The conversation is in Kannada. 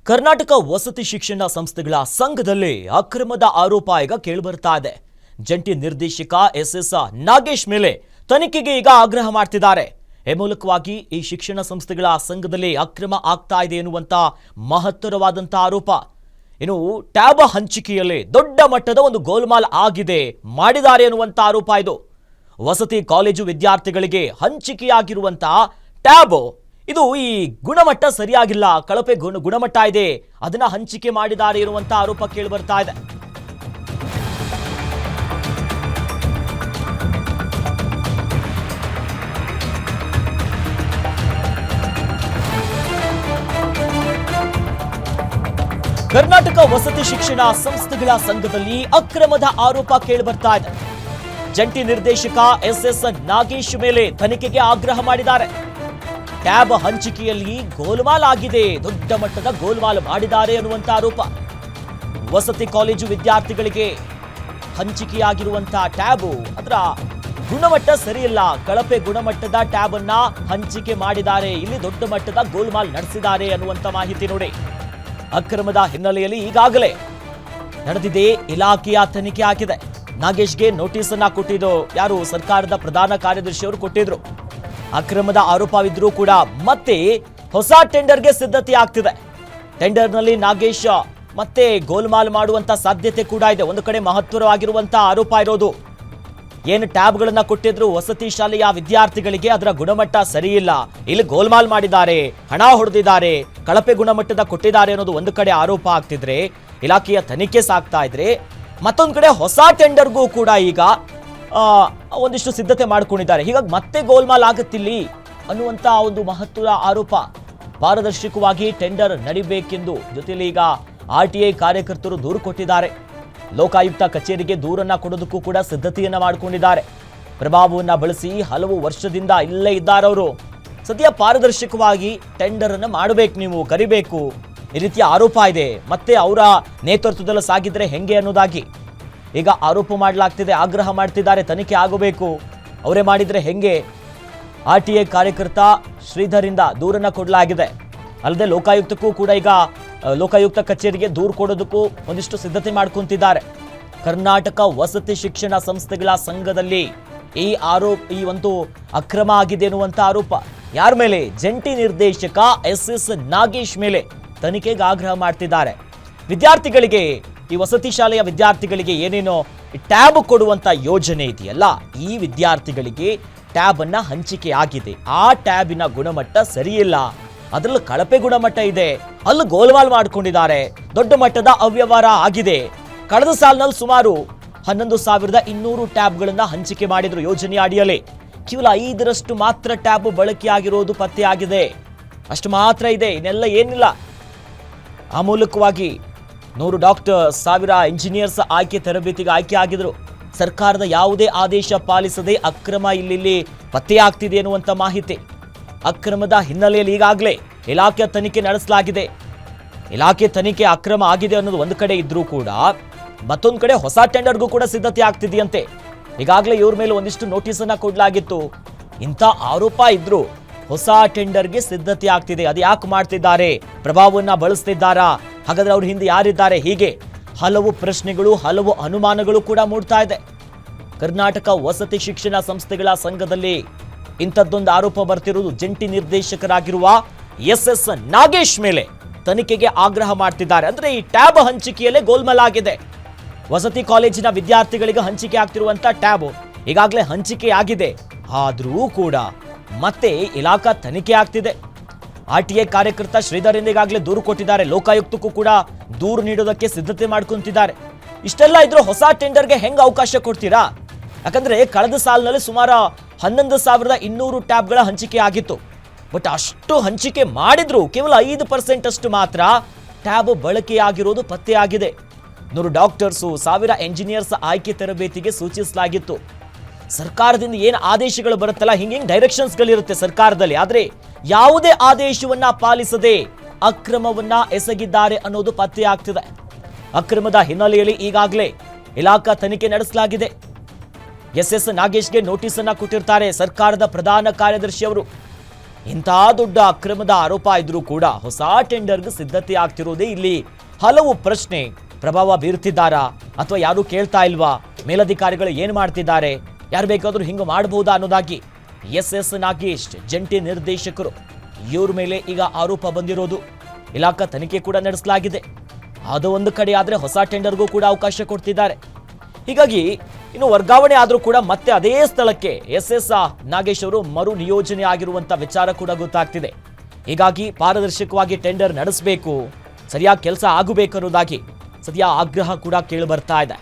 ಕರ್ನಾಟಕ ವಸತಿ ಶಿಕ್ಷಣ ಸಂಸ್ಥೆಗಳ ಸಂಘದಲ್ಲಿ ಅಕ್ರಮದ ಆರೋಪ ಈಗ ಕೇಳಿಬರ್ತಾ ಇದೆ. ಜಂಟಿ ನಿರ್ದೇಶಕ ಎಸ್ ನಾಗೇಶ್ ಮೇಲೆ ತನಿಖೆಗೆ ಈಗ ಆಗ್ರಹ ಮಾಡ್ತಿದ್ದಾರೆ. ಈ ಮೂಲಕವಾಗಿ ಈ ಶಿಕ್ಷಣ ಸಂಸ್ಥೆಗಳ ಸಂಘದಲ್ಲಿ ಅಕ್ರಮ ಆಗ್ತಾ ಇದೆ ಎನ್ನುವಂತ ಮಹತ್ತರವಾದಂತ ಆರೋಪ. ಇನ್ನು ಟ್ಯಾಬ್ ಹಂಚಿಕೆಯಲ್ಲಿ ದೊಡ್ಡ ಮಟ್ಟದ ಒಂದು ಗೋಲ್ಮಾಲ್ ಆಗಿದೆ ಮಾಡಿದ್ದಾರೆ ಎನ್ನುವಂತ ಆರೋಪ ಇದು. ವಸತಿ ಕಾಲೇಜು ವಿದ್ಯಾರ್ಥಿಗಳಿಗೆ ಹಂಚಿಕೆಯಾಗಿರುವಂತಹ ಟ್ಯಾಬ್ ಇದು ಈ ಗುಣಮಟ್ಟ ಸರಿಯಾಗಿಲ್ಲ, ಕಳಪೆ ಗುಣಮಟ್ಟ ಇದೆ, ಅದನ್ನ ಹಂಚಿಕೆ ಮಾಡಿದ್ದಾರೆ ಇರುವಂತ ಆರೋಪ ಕೇಳಿ ಬರ್ತಾ ಇದೆ. ಕರ್ನಾಟಕ ವಸತಿ ಶಿಕ್ಷಣ ಸಂಸ್ಥೆಗಳ ಸಂಘದಲ್ಲಿ ಅಕ್ರಮದ ಆರೋಪ ಕೇಳಿ ಬರ್ತಾ ಇದೆ. ಜಂಟಿ ನಿರ್ದೇಶಕ ಎಸ್ ನಾಗೇಶ್ ಮೇಲೆ ತನಿಖೆಗೆ ಆಗ್ರಹ ಮಾಡಿದ್ದಾರೆ. ಟ್ಯಾಬ್ ಹಂಚಿಕೆಯಲ್ಲಿ ಗೋಲ್ಮಾಲ್ ಆಗಿದೆ, ದೊಡ್ಡ ಮಟ್ಟದ ಗೋಲ್ಮಾಲ್ ಮಾಡಿದ್ದಾರೆ ಅನ್ನುವಂತ ಆರೋಪ. ವಸತಿ ಕಾಲೇಜು ವಿದ್ಯಾರ್ಥಿಗಳಿಗೆ ಹಂಚಿಕೆಯಾಗಿರುವಂತಹ ಟ್ಯಾಬ್ ಅದರ ಗುಣಮಟ್ಟ ಸರಿಯಿಲ್ಲ, ಕಳಪೆ ಗುಣಮಟ್ಟದ ಟ್ಯಾಬ್ ಅನ್ನ ಹಂಚಿಕೆ ಮಾಡಿದ್ದಾರೆ, ಇಲ್ಲಿ ದೊಡ್ಡ ಮಟ್ಟದ ಗೋಲ್ಮಾಲ್ ನಡೆಸಿದ್ದಾರೆ ಅನ್ನುವಂತ ಮಾಹಿತಿ ನೋಡಿ. ಅಕ್ರಮದ ಹಿನ್ನೆಲೆಯಲ್ಲಿ ಈಗಾಗಲೇ ನಡೆದಿದೆ, ಇಲಾಖೆಯ ತನಿಖೆ ಆಗಿದೆ. ನಾಗೇಶ್ಗೆ ನೋಟಿಸ್ ಅನ್ನ ಕೊಟ್ಟಿದ್ದು ಯಾರು? ಸರ್ಕಾರದ ಪ್ರಧಾನ ಕಾರ್ಯದರ್ಶಿಯವರು ಕೊಟ್ಟಿದ್ರು. ಅಕ್ರಮದ ಆರೋಪವಿದ್ರೂ ಕೂಡ ಮತ್ತೆ ಹೊಸ ಟೆಂಡರ್ಗೆ ಸಿದ್ಧತೆ ಆಗ್ತಿದೆ. ಟೆಂಡರ್ನಲ್ಲಿ ನಾಗೇಶ್ ಮತ್ತೆ ಗೋಲ್ಮಾಲ್ ಮಾಡುವಂತ ಸಾಧ್ಯತೆ ಕೂಡ ಇದೆ. ಒಂದು ಕಡೆ ಮಹತ್ವವಾಗಿರುವಂತಹ ಆರೋಪ ಇರೋದು, ಏನು ಟ್ಯಾಬ್ಗಳನ್ನ ಕೊಟ್ಟಿದ್ರು ವಸತಿ ಶಾಲೆಯ ವಿದ್ಯಾರ್ಥಿಗಳಿಗೆ ಅದರ ಗುಣಮಟ್ಟ ಸರಿಯಿಲ್ಲ, ಇಲ್ಲಿ ಗೋಲ್ಮಾಲ್ ಮಾಡಿದ್ದಾರೆ, ಹಣ ಹೊಡೆದಿದ್ದಾರೆ, ಕಳಪೆ ಗುಣಮಟ್ಟದ ಕೊಟ್ಟಿದ್ದಾರೆ ಅನ್ನೋದು ಒಂದು ಕಡೆ ಆರೋಪ ಆಗ್ತಿದ್ರೆ, ಇಲಾಖೆಯ ತನಿಖೆ ಸಾಗ್ತಾ ಇದ್ರೆ, ಮತ್ತೊಂದು ಕಡೆ ಹೊಸ ಟೆಂಡರ್ಗೂ ಕೂಡ ಈಗ ಒಂದಿಷ್ಟು ಸಿದ್ಧತೆ ಮಾಡ್ಕೊಂಡಿದ್ದಾರೆ. ಹೀಗಾಗಿ ಮತ್ತೆ ಗೋಲ್ಮಾಲ್ ಆಗುತ್ತಿಲ್ಲಿ ಅನ್ನುವಂತ ಒಂದು ಮಹತ್ವದ ಆರೋಪ. ಪಾರದರ್ಶಕವಾಗಿ ಟೆಂಡರ್ ನಡಿಬೇಕೆಂದು ಜೊತೆಯಲ್ಲಿ ಈಗ RTI ಕಾರ್ಯಕರ್ತರು ದೂರು ಕೊಟ್ಟಿದ್ದಾರೆ. ಲೋಕಾಯುಕ್ತ ಕಚೇರಿಗೆ ದೂರನ್ನ ಕೊಡೋದಕ್ಕೂ ಕೂಡ ಸಿದ್ಧತೆಯನ್ನ ಮಾಡಿಕೊಂಡಿದ್ದಾರೆ. ಪ್ರಭಾವವನ್ನ ಬಳಸಿ ಹಲವು ವರ್ಷದಿಂದ ಇಲ್ಲೇ ಇದ್ದಾರವರು. ಸದ್ಯ ಪಾರದರ್ಶಕವಾಗಿ ಟೆಂಡರ್ ಅನ್ನ ಮಾಡಬೇಕು, ನೀವು ಕರಿಬೇಕು, ಈ ರೀತಿಯ ಆರೋಪ ಇದೆ. ಮತ್ತೆ ಅವರ ನೇತೃತ್ವದಲ್ಲಿ ಸಾಗಿದ್ರೆ ಹೆಂಗೆ ಅನ್ನೋದಾಗಿ ಈಗ ಆರೋಪ ಮಾಡಲಾಗ್ತಿದೆ, ಆಗ್ರಹ ಮಾಡ್ತಿದ್ದಾರೆ. ತನಿಖೆ ಆಗಬೇಕು, ಅವರೇ ಮಾಡಿದ್ರೆ ಹೆಂಗೆ? RTI ಕಾರ್ಯಕರ್ತ ಶ್ರೀಧರಿಂದ ದೂರನ್ನ ಕೊಡಲಾಗಿದೆ. ಅಲ್ಲದೆ ಲೋಕಾಯುಕ್ತಕ್ಕೂ ಕೂಡ ಈಗ ಲೋಕಾಯುಕ್ತ ಕಚೇರಿಗೆ ದೂರು ಕೊಡೋದಕ್ಕೂ ಒಂದಿಷ್ಟು ಸಿದ್ಧತೆ ಮಾಡ್ಕೊಂತಿದ್ದಾರೆ. ಕರ್ನಾಟಕ ವಸತಿ ಶಿಕ್ಷಣ ಸಂಸ್ಥೆಗಳ ಸಂಘದಲ್ಲಿ ಈ ಒಂದು ಅಕ್ರಮ ಆಗಿದೆ ಎನ್ನುವಂತ ಆರೋಪ ಯಾರ ಮೇಲೆ? ಜಂಟಿ ನಿರ್ದೇಶಕ ಎಸ್ ನಾಗೇಶ್ ಮೇಲೆ ತನಿಖೆಗೆ ಆಗ್ರಹ ಮಾಡ್ತಿದ್ದಾರೆ. ವಿದ್ಯಾರ್ಥಿಗಳಿಗೆ, ಈ ವಸತಿ ಶಾಲೆಯ ವಿದ್ಯಾರ್ಥಿಗಳಿಗೆ ಏನೇನೋ ಟ್ಯಾಬ್ ಕೊಡುವಂತ ಯೋಜನೆ ಇದೆಯಲ್ಲ, ಈ ವಿದ್ಯಾರ್ಥಿಗಳಿಗೆ ಟ್ಯಾಬ್ ಅನ್ನ ಹಂಚಿಕೆ ಆಗಿದೆ. ಆ ಟ್ಯಾಬಿನ ಗುಣಮಟ್ಟ ಸರಿಯಿಲ್ಲ, ಅದರಲ್ಲೂ ಕಳಪೆ ಗುಣಮಟ್ಟ ಇದೆ, ಅಲ್ಲಿ ಗೋಲ್ಮಾಲ್ ಮಾಡ್ಕೊಂಡಿದ್ದಾರೆ, ದೊಡ್ಡ ಮಟ್ಟದ ಅವ್ಯವಹಾರ ಆಗಿದೆ. ಕಳೆದ ಸಾಲಿನಲ್ಲಿ ಸುಮಾರು 11,200 ಟ್ಯಾಬ್ಗಳನ್ನ ಹಂಚಿಕೆ ಮಾಡಿದ್ರು ಯೋಜನೆ ಅಡಿಯಲ್ಲಿ. ಕೇವಲ 5ರಷ್ಟು ಮಾತ್ರ ಟ್ಯಾಬ್ ಬಳಕೆಯಾಗಿರೋದು ಪತ್ತೆಯಾಗಿದೆ. ಅಷ್ಟು ಮಾತ್ರ ಇದೆ, ಇನ್ನೆಲ್ಲ ಏನಿಲ್ಲ. ಆ ಮೂಲಕವಾಗಿ 100 ಡಾಕ್ಟರ್, 1000 ಇಂಜಿನಿಯರ್ಸ್ ತರಬೇತಿಗೆ ಆಯ್ಕೆ ಆಗಿದ್ರು. ಸರ್ಕಾರದ ಯಾವುದೇ ಆದೇಶ ಪಾಲಿಸದೆ ಅಕ್ರಮ ಇಲ್ಲಿ ಪತ್ತೆಯಾಗ್ತಿದೆ ಎನ್ನುವಂತ ಮಾಹಿತಿ. ಅಕ್ರಮದ ಹಿನ್ನೆಲೆಯಲ್ಲಿ ಈಗಾಗಲೇ ಇಲಾಖೆ ತನಿಖೆ ನಡೆಸಲಾಗಿದೆ. ಇಲಾಖೆ ತನಿಖೆ ಅಕ್ರಮ ಆಗಿದೆ ಅನ್ನೋದು ಒಂದು ಕಡೆ ಇದ್ರೂ ಕೂಡ ಮತ್ತೊಂದು ಕಡೆ ಹೊಸ ಟೆಂಡರ್ಗೂ ಕೂಡ ಸಿದ್ಧತೆ ಆಗ್ತಿದೆಯಂತೆ. ಈಗಾಗಲೇ ಇವ್ರ ಮೇಲೆ ಒಂದಿಷ್ಟು ನೋಟಿಸ್ ಅನ್ನ ಕೊಡಲಾಗಿತ್ತು. ಇಂಥ ಆರೋಪ ಇದ್ರು ಹೊಸ ಟೆಂಡರ್ಗೆ ಸಿದ್ಧತೆ ಆಗ್ತಿದೆ. ಅದು ಯಾಕೆ ಮಾಡ್ತಿದ್ದಾರೆ? ಪ್ರಭಾವವನ್ನ ಬಳಸ್ತಿದ್ದಾರಾ? ಹಾಗಾದ್ರೆ ಅವ್ರ ಹಿಂದೆ ಯಾರಿದ್ದಾರೆ? ಹೀಗೆ ಹಲವು ಪ್ರಶ್ನೆಗಳು, ಹಲವು ಅನುಮಾನಗಳು ಕೂಡ ಮೂಡ್ತಾ ಇದೆ. ಕರ್ನಾಟಕ ವಸತಿ ಶಿಕ್ಷಣ ಸಂಸ್ಥೆಗಳ ಸಂಘದಲ್ಲಿ ಇಂಥದ್ದೊಂದು ಆರೋಪ ಬರ್ತಿರುವುದು. ಜಂಟಿ ನಿರ್ದೇಶಕರಾಗಿರುವ ಎಸ್ ನಾಗೇಶ್ ಮೇಲೆ ತನಿಖೆಗೆ ಆಗ್ರಹ ಮಾಡ್ತಿದ್ದಾರೆ. ಅಂದ್ರೆ ಈ ಟ್ಯಾಬ್ ಹಂಚಿಕೆಯಲ್ಲೇ ಗೋಲ್ಮಾಲ್ ಆಗಿದೆ. ವಸತಿ ಕಾಲೇಜಿನ ವಿದ್ಯಾರ್ಥಿಗಳಿಗೆ ಹಂಚಿಕೆ ಆಗ್ತಿರುವಂತ ಟ್ಯಾಬ್ ಈಗಾಗಲೇ ಹಂಚಿಕೆ ಆಗಿದೆ. ಆದರೂ ಕೂಡ ಮತ್ತೆ ಇಲಾಖಾ ತನಿಖೆ ಆಗ್ತಿದೆ. RTI ಕಾರ್ಯಕರ್ತ ಶ್ರೀಧರಿಂದ ಈಗಾಗಲೇ ದೂರು ಕೊಟ್ಟಿದ್ದಾರೆ. ಲೋಕಾಯುಕ್ತಕ್ಕೂ ಕೂಡ ದೂರು ನೀಡೋದಕ್ಕೆ ಸಿದ್ಧತೆ ಮಾಡ್ಕೊಂತಿದ್ದಾರೆ. ಇಷ್ಟೆಲ್ಲ ಇದ್ರೂ ಹೊಸ ಟೆಂಡರ್ಗೆ ಹೆಂಗ್ ಅವಕಾಶ ಕೊಡ್ತೀರಾ? ಯಾಕಂದ್ರೆ ಕಳೆದ ಸಾಲಿನಲ್ಲಿ ಸುಮಾರು 11,200 ಟ್ಯಾಬ್ಗಳ ಹಂಚಿಕೆ ಆಗಿತ್ತು. ಬಟ್ ಅಷ್ಟು ಹಂಚಿಕೆ ಮಾಡಿದ್ರು ಕೇವಲ 5% ಅಷ್ಟು ಮಾತ್ರ ಟ್ಯಾಬ್ ಬಳಕೆಯಾಗಿರೋದು ಪತ್ತೆಯಾಗಿದೆ. 100 ಡಾಕ್ಟರ್ಸು, 1000 ಇಂಜಿನಿಯರ್ಸ್ ತರಬೇತಿಗೆ ಸೂಚಿಸಲಾಗಿತ್ತು. ಸರ್ಕಾರದಿಂದ ಏನು ಆದೇಶಗಳು ಬರುತ್ತಲ್ಲ, ಹಿಂಗೆ ಡೈರೆಕ್ಷನ್ಸ್ಗಳಿರುತ್ತೆ ಸರ್ಕಾರದಲ್ಲಿ. ಆದ್ರೆ ಯಾವುದೇ ಆದೇಶವನ್ನ ಪಾಲಿಸದೆ ಅಕ್ರಮವನ್ನ ಎಸಗಿದ್ದಾರೆ ಅನ್ನೋದು ಪತ್ತೆಯಾಗ್ತಿದೆ. ಅಕ್ರಮದ ಹಿನ್ನೆಲೆಯಲ್ಲಿ ಈಗಾಗಲೇ ಇಲಾಖಾ ತನಿಖೆ ನಡೆಸಲಾಗಿದೆ. ಎಸ್ ನಾಗೇಶ್ಗೆ ನೋಟಿಸ್ ಅನ್ನ ಕೊಟ್ಟಿರ್ತಾರೆ ಸರ್ಕಾರದ ಪ್ರಧಾನ ಕಾರ್ಯದರ್ಶಿ ಅವರು. ಇಂತಹ ದೊಡ್ಡ ಅಕ್ರಮದ ಆರೋಪ ಇದ್ರೂ ಕೂಡ ಹೊಸ ಟೆಂಡರ್ಗೆ ಸಿದ್ಧತೆ ಆಗ್ತಿರೋದೇ ಇಲ್ಲಿ ಹಲವು ಪ್ರಶ್ನೆ ಪ್ರಭಾವ ಬೀರ್ತಿದ್ದಾರಾ ಅಥವಾ ಯಾರು ಕೇಳ್ತಾ ಇಲ್ವಾ, ಮೇಲಧಿಕಾರಿಗಳು ಏನು ಮಾಡ್ತಿದ್ದಾರೆ, ಯಾರು ಬೇಕಾದ್ರೂ ಹಿಂಗೆ ಮಾಡಬಹುದಾ ಅನ್ನೋದಾಗಿ ಎಸ್ ನಾಗೇಶ್ ಜಂಟಿ ನಿರ್ದೇಶಕರು ಇವ್ರ ಮೇಲೆ ಈಗ ಆರೋಪ ಬಂದಿರೋದು. ಇಲಾಖಾ ತನಿಖೆ ಕೂಡ ನಡೆಸಲಾಗಿದೆ. ಅದು ಒಂದು ಕಡೆ ಆದರೆ ಹೊಸ ಟೆಂಡರ್ಗೂ ಕೂಡ ಅವಕಾಶ ಕೊಡ್ತಿದ್ದಾರೆ. ಹೀಗಾಗಿ ಇನ್ನು ವರ್ಗಾವಣೆ ಆದರೂ ಕೂಡ ಮತ್ತೆ ಅದೇ ಸ್ಥಳಕ್ಕೆ ಎಸ್ ನಾಗೇಶ್ ಅವರು ಮರು ನಿಯೋಜನೆ ಆಗಿರುವಂತ ವಿಚಾರ ಕೂಡ ಗೊತ್ತಾಗ್ತಿದೆ. ಹೀಗಾಗಿ ಪಾರದರ್ಶಕವಾಗಿ ಟೆಂಡರ್ ನಡೆಸಬೇಕು, ಸರಿಯಾಗಿ ಕೆಲಸ ಆಗಬೇಕು ಅನ್ನೋದಾಗಿ ಸದ್ಯ ಆಗ್ರಹ ಕೂಡ ಕೇಳಿ ಬರ್ತಾ ಇದೆ.